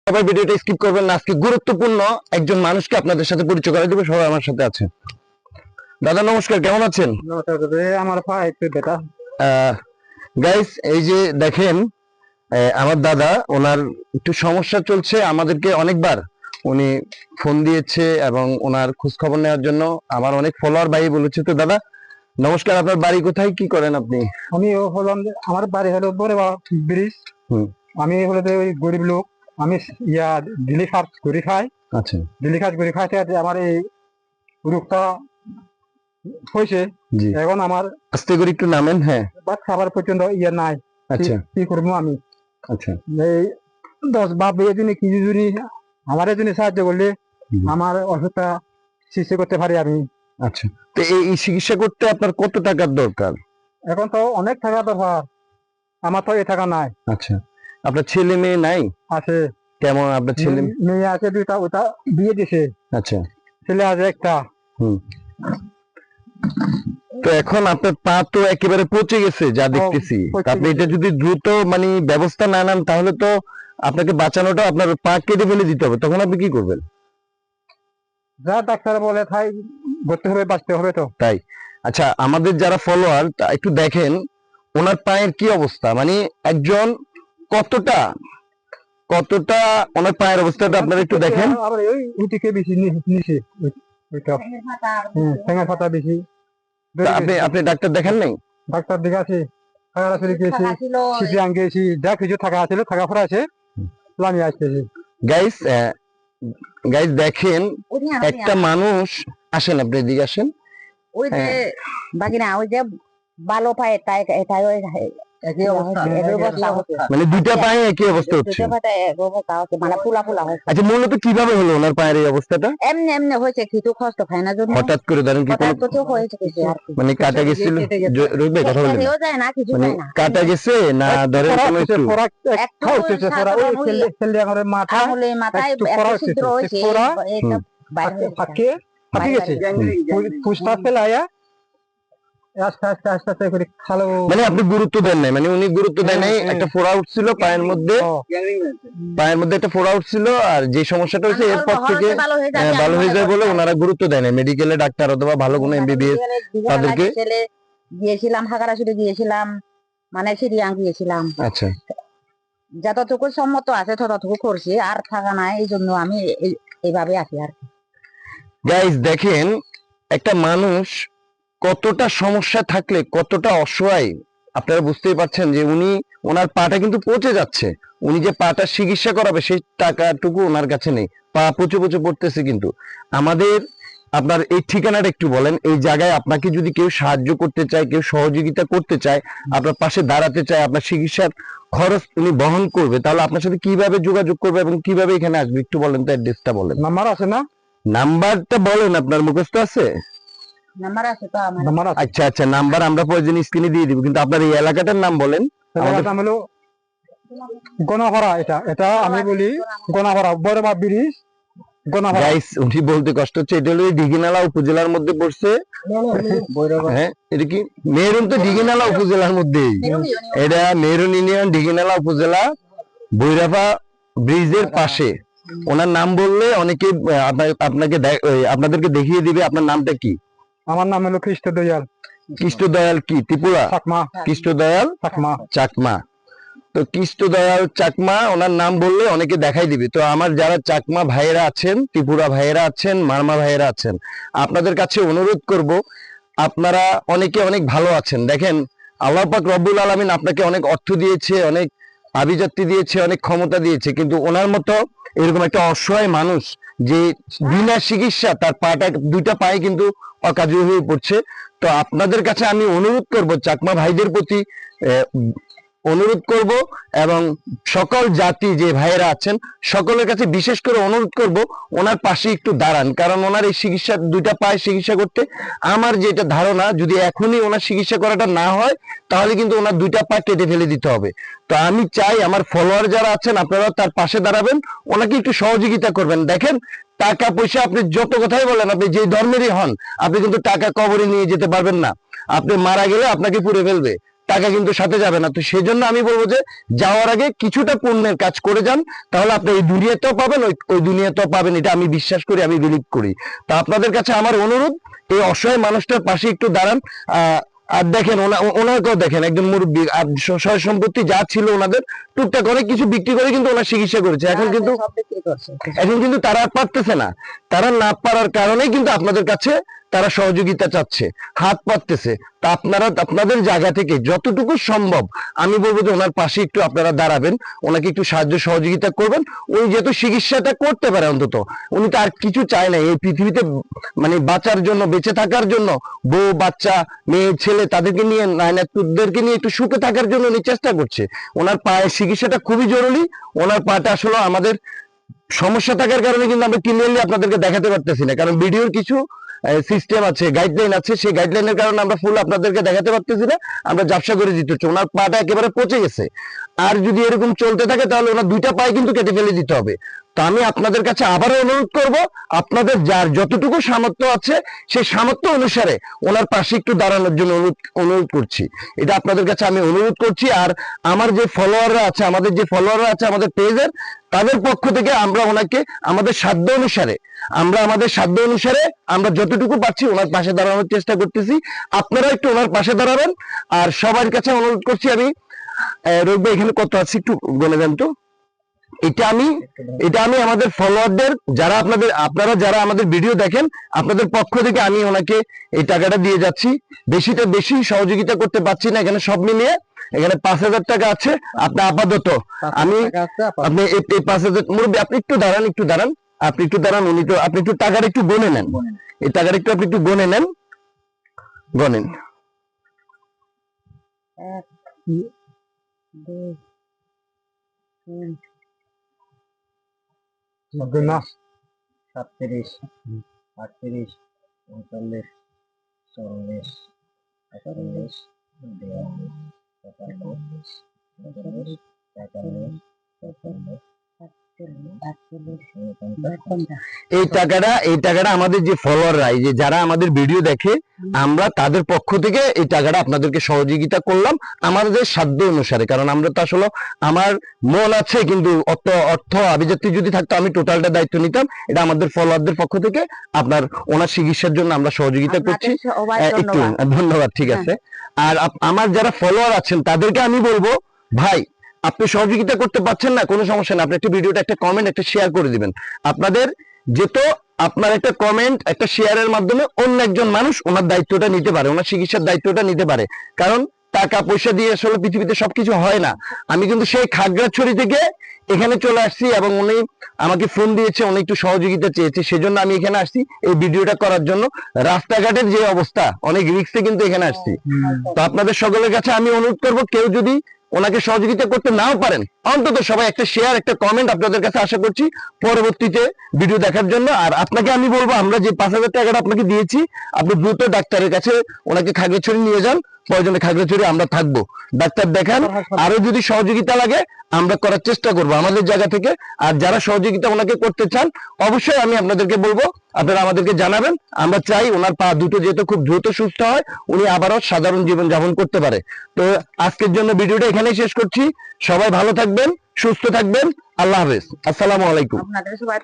সবাই ভিডিওটা স্কিপ করবেন না। আজকে গুরুত্বপূর্ণ একজন মানুষকে আপনাদের সাথে পরিচয় করে দেব। সবাই আমার সাথে আছে। দাদা নমস্কার, কেমন আছেন? আমার ভাই একটু বেটা গাইস, এই যে দেখেন আমার দাদা, ওনার একটু সমস্যা চলছে। আমাদেরকে অনেকবার উনি ফোন দিয়েছে এবং ওনার খোঁজ খবর নেওয়ার জন্য আমার অনেক ফলোয়ার ভাই বলেছে। তো দাদা নমস্কার, আপনার বাড়ি কোথায়, কি করেন আপনি? আমি হলাম, আমার বাড়ি হলো বড়বা ব্রিজ। আমি হলো যে ওই গরিব লোক। আমি দিল্লি কাজ করে খাই। আচ্ছা, দিল্লি কাজ করে খাইতে আমার এই রোগটা হয়েছে। এখন আমার আস্তে করে একটু নামেন। হ্যাঁ, খাবার পর্যন্ত নাই। আচ্ছা, কি করবো আমি? আচ্ছা, এই 10 বাপ জন্য কিছু যদি আমার জন্য সাহায্য করলে আমার অসুখটা চিকিৎসা করতে পারি আমি। আচ্ছা, তো এই চিকিৎসা করতে আপনার কত টাকার দরকার? এখন তো অনেক টাকা দরকার, আমার তো এই টাকা নাই। আচ্ছা, আপনার ছেলে মেয়ে নাই? আছে। কেমন আপনার ছেলে মেয়ে আছে দুইটা, ওটা বিয়ে দিছে। আচ্ছা, ছেলে আছে একটা। তো এখন আপনার পা তো একেবারে পচে গেছে যা দেখতেছি। আপনি এটা যদি দ্রুত মানে ব্যবস্থা না নেন তাহলে তো আপনাকে বাঁচানোটা, আপনার পা কেটে ফেলে দিতে হবে। তখন আপনি কি করবেন? যা ডাক্তার বলে তাই করতে হবে, বাঁচতে হবে তো। তাই? আচ্ছা, আমাদের যারা ফলোয়ার একটু দেখেন ওনার পায়ের কি অবস্থা, মানে একজন কতটা কতটা ওনার পায়ের অবস্থাটা আপনারা একটু দেখেন। আপনি ডাক্তার দেখেন নাই? ডাক্তার দেখাছি, যা কিছু থাকা ছিল থাকা পড়া আছে, আমি আসতেছি। গাইস, গাইস দেখেন একটা মানুষ, আসেন আপনি এদিকে আসেন। ওই যে বাগিনা, ওই যে ভালো পায় তাই মানে দুইটা পায়ে একই অবস্থা হচ্ছে। মানে পুলা পুলা হচ্ছে। আচ্ছা, মূলত কিভাবে হলো ওনার পায়ের এই অবস্থাটা? এমনি এমনি হয়েছে, কিছু কষ্ট খায় না জন্য হঠাৎ করে ধরেন কি মানে কাটা গেছিল? রইবে কথা বলেন, মানে কাটা গেছে না ধরেন কোনো একটু মাথায় মানে আপনি গুরুত্ব দেন নাই, মানে উনি গুরুত্ব দেন নাই। একটা ফোড়া উঠছিল পায়ের মধ্যে, পায়ের মধ্যে একটা ফোড়া উঠছিল, আর যে সমস্যাটা হয়েছে এরপর থেকে ভালো হয়ে যায় বলে ওনারা গুরুত্ব দেয় না। মেডিকেলে ডাক্তার অথবা ভালো কোনো এমবিবিএস তাদেরকে গিয়েছিলাম, হাগারাশুটে গিয়েছিলাম, মানে সিরিয়াং গিয়েছিলাম। আচ্ছা, যতটুকু সম্মত আছে ততটুকু করছি, আর থাকা নাই, এই জন্য আমি এইভাবে আছি আর কি। গাইস দেখেন একটা মানুষ কতটা সমস্যা থাকলে কতটা অসহায় আপনারা বুঝতেই পারছেন যে উনি, ওনার পাটা কিন্তু পচে যাচ্ছে। উনি যে পাটা চিকিৎসা করাবে সেই টাকাটুকু ওনার কাছে নেই, পা পচে পচে পড়তেছে। কিন্তু আমাদের, আপনার এই ঠিকানাটা একটু বলেন। এই জায়গায় আপনাকে যদি কেউ সাহায্য করতে চায়, কেউ সহযোগিতা করতে চায়, আপনার পাশে দাঁড়াতে চায়, আপনার চিকিৎসার খরচ উনি বহন করবে, তাহলে আপনার সাথে কিভাবে যোগাযোগ করবে এবং কিভাবে এখানে আসবে একটু বলেন তো। অ্যাড্রেসটা বলেন। নাম্বার আছে না? নাম্বারটা বলেন, আপনার মুখস্থ আছে? আচ্ছা আচ্ছা, নাম্বার আমরা প্রয়োজন স্ক্রিনে দিয়ে দিব, কিন্তু আপনার এই এলাকাটার নাম বলেন। নাম হলো গণাপাড়া। এটা আমি বলি গণাপাড়া, বড়বা ব্রিজ গণাপাড়া। গাইস, উনি বলতে কষ্ট হচ্ছে, এটা হলো দিঘিনালা উপজেলার মধ্যে পড়ছে। হ্যাঁ, এটা কি মেরুন? তো দিঘিনালা উপজেলার মধ্যেই, এটা মেরুন ইউনিয়ন, দিঘিনালা উপজেলা, বৈরাফা ব্রিজের পাশে। ওনার নাম বললে অনেকে আপনাকে আপনাদেরকে দেখিয়ে দিবে। আপনার নামটা কি? আমার নাম হলো কৃষ্ণ দয়াল। কৃষ্ণ দয়াল কি ত্রিপুরা? চাকমা। কৃষ্ণ দয়াল চাকমা। চাকমা। তো কৃষ্ণ দয়াল চাকমা, ওনার নাম বললে অনেকে দেখাই দিবে। তো আমার যারা চাকমা ভাইয়েরা আছেন, ত্রিপুরা ভাইয়েরা আছেন, মারমা ভাইয়েরা আছেন, আপনাদের কাছে অনুরোধ করব, আপনারা অনেকে অনেক ভালো আছেন। দেখেন আল্লাহ পাক রব্বুল আলামিন আপনাকে অনেক অর্থ দিয়েছে, অনেক আভিজাত্য দিয়েছে, অনেক ক্ষমতা দিয়েছে, কিন্তু ওনার মতো এরকম একটা অসহায় মানুষ যে বিনা চিকিৎসা তার পাটা, দুইটা পায়ে কিন্তু অকার্যকর হয়ে পড়ছে। তো আপনাদের কাছে আমি অনুরোধ করব, চাকমা ভাইদের প্রতি অনুরোধ করব, এবং সকল জাতি যে ভাইয়েরা আছেন সকলের কাছে বিশেষ করে অনুরোধ করব, ওনার পাশে একটু দাঁড়ান। কারণ ওনার এই চিকিৎসা, দুইটা পায়ে চিকিৎসা করতে, আমার যেটা ধারণা, যদি এখনই ওনার চিকিৎসা করাটা না হয় তাহলে কিন্তু ওনার দুইটা পা কেটে ফেলে দিতে হবে। তো আমি চাই আমার ফলোয়ার যারা আছেন আপনারা তার পাশে দাঁড়াবেন, ওনাকে একটু সহযোগিতা করবেন। দেখেন টাকা পয়সা আপনি যত কথাই বলেন, আপনি যে ধর্মেরই হন, আপনি কিন্তু টাকা কবরে নিয়ে যেতে পারবেন না। আপনি মারা গেলে আপনাকে পুড়ে ফেলবে। টাকা কিন্তু সাথে যাবে না। তো সেই জন্য আমি বলবো যে যাওয়ার আগে কিছুটা পুণ্যের কাজ করে যান, তাহলে আপনি এই দুনিয়াতেও পাবেন, ওই দুনিয়াতেও পাবেন, এটা আমি বিশ্বাস করি, আমি বিলিভ করি। তা আপনাদের কাছে আমার অনুরোধ, এই অসহায় মানুষটার পাশে একটু দাঁড়ান। আর দেখেন ওনাকেও দেখেন, একজন মুরব্বী, আর সয় সম্পত্তি যা ছিল ওনাদের টুকটাক অনেক কিছু বিক্রি করে কিন্তু ওনার চিকিৎসা করেছে। এখন কিন্তু সব বিক্রি করছে। তারা আর পারতেছে না। তারা না পারার কারণেই কিন্তু আপনাদের কাছে তারা সহযোগিতা চাচ্ছে, হাত পাততেছে। তা আপনারা আপনাদের জায়গা থেকে যতটুকু সম্ভব আমি বলবো যে ওনার পাশে একটু আপনারা দাঁড়াবেন, ওনাকে একটু সাহায্য সহযোগিতা করবেন। উনি যেহেতু চিকিৎসাটা করতে পারে, অন্তত উনি তো আর কিছু চায় না এই পৃথিবীতে, মানে বাঁচার জন্য, বেঁচে থাকার জন্য, বউ বাচ্চা মেয়ে ছেলে তাদেরকে নিয়ে, নায়নাতুরদেরকে নিয়ে একটু সুখে থাকার জন্য উনি চেষ্টা করছে। ওনার পায়ের চিকিৎসাটা খুবই জরুরি। ওনার পাটা আসলে আমাদের সমস্যা থাকার কারণে কিন্তু আমরা ক্লিয়ারলি আপনাদেরকে দেখাতে পারতেছি না, কারণ ভিডিওর কিছু সিস্টেম আছে, গাইডলাইন আছে, সেই গাইডলাইনের কারণে আমরা ফুল আপনাদেরকে দেখাতে পারতেছি না। আমরা ব্যবসা করে দিতে হচ্ছে, ওনার পাটা একেবারে পচে গেছে। আর যদি এরকম চলতে থাকে তাহলে ওনার দুইটা পায়ে কিন্তু কেটে ফেলে দিতে হবে। তো আমি আপনাদের কাছে আবারও অনুরোধ করব, আপনাদের যার যতটুকু সামর্থ্য আছে সেই সামর্থ্য অনুসারে ওনার পাশে একটু দাঁড়ানোর জন্য অনুরোধ করছি। এটা আপনাদের কাছে আমি অনুরোধ করছি। আর আমার যে ফলোয়াররা আছে, আমাদের পেজের, তাদের পক্ষ থেকে আমরা ওনাকে আমাদের সাধ্য অনুসারে আমরা যতটুকু পারছি ওনার পাশে দাঁড়ানোর চেষ্টা করতেছি। আপনারা একটু ওনার পাশে দাঁড়াবেন। আর সবার কাছে অনুরোধ করছি আমি, রবি ভাই এখানে কত আছে একটু বলে দেন তো। এটা আমি আমাদের ফলোয়ারদের, আপনারা যারা আমাদের ভিডিও দেখেন, আপনাদের পক্ষ থেকে আমি ওনাকে এই টাকাটা দিয়ে যাচ্ছি। বেশি সহযোগিতা করতে পারছি না, এখানে সব মিলিয়ে এখানে 5,000 টাকা আছে। আপনি আপাতত আপনি এই 5,000 মুরব্বী, আপনি একটু দাঁড়ান, আপনি একটু টাকাটা একটু গনে নেন, এই টাকাটা একটু আপনি একটু গনেন। 1 2 3 না 37 38 39 40 41 42 43 এই টাকাটা আমাদের যে ফলোয়াররা, এই যে যারা আমাদের ভিডিও দেখে, আমরা তাদের পক্ষ থেকে এই টাকাটা আপনাদেরকে সহযোগিতা করলাম আমাদের সাধ্য অনুসারে। কারণ আমরা তো আসলে, আমার মন আছে কিন্তু অর্থ আভিজাত্য যদি থাকতো আমি টোটালটা দায়িত্ব নিতাম। এটা আমাদের ফলোয়ারদের পক্ষ থেকে ওনার চিকিৎসার জন্য আমরা সহযোগিতা করছি। একটু ধন্যবাদ, ঠিক আছে। আর আমার যারা ফলোয়ার আছেন তাদেরকে আমি বলবো, ভাই আপনি সহযোগিতা করতে পারছেন না, কোনো সমস্যা না, আপনি একটা ভিডিওটা, একটা কমেন্ট, একটা শেয়ার করে দিবেন। আপনাদের যেহেতু আপনার একটা কমেন্ট, একটা শেয়ারের মাধ্যমে অন্য একজন মানুষ ওনার দায়িত্বটা নিতে পারে, ওনার চিকিৎসার দায়িত্বটা নিতে পারে। কারণ টাকা পয়সা দিয়ে আসলে পৃথিবীতে সবকিছু হয় না। আমি কিন্তু সেই খাগড়াছড়ি থেকে এখানে চলে আসছি এবং উনি আমাকে ফোন দিয়েছে, উনি একটু সহযোগিতা চেয়েছে, সেজন্য আমি এখানে আসছি এই ভিডিওটা করার জন্য। রাস্তাঘাটের যে অবস্থা, অনেক রিস্কে কিন্তু এখানে আসছি। তো আপনাদের সকলের কাছে আমি অনুরোধ করবো, কেউ যদি ওনাকে সহযোগিতা করতে নাও পারেন, অন্তত সবাই একটা শেয়ার, একটা কমেন্ট আপনাদের কাছে আশা করছি পরবর্তীতে ভিডিও দেখার জন্য। আর আপনাকে আমি বলবো, আমরা যে 5,000 টাকাটা আপনাকে দিয়েছি, আপনি দ্রুত ডাক্তারের কাছে ওনাকে খাগড়াছড়ি নিয়ে যান, প্রয়োজনে খাগড়াছড়ি আমরা থাকবো, ডাক্তার দেখান। আরো যদি সহযোগিতা লাগে আমরা করার চেষ্টা করব আমাদের জায়গা থেকে। আর যারা সহযোগিতা ওনাকে করতে চান, অবশ্যই আমি আপনাদেরকে বলবো, আপনারা আমাদেরকে জানাবেন। আমরা চাই ওনার পা দুটো যেহেতু খুব দ্রুত সুস্থ হয়, উনি আবারও সাধারণ জীবন যাপন করতে পারে। তো আজকের জন্য ভিডিওটা এখানেই শেষ করছি। সবাই ভালো থাকবেন, সুস্থ থাকবেন। আল্লাহ হাফেজ, আসসালামু আলাইকুম। আপনাদের সবাই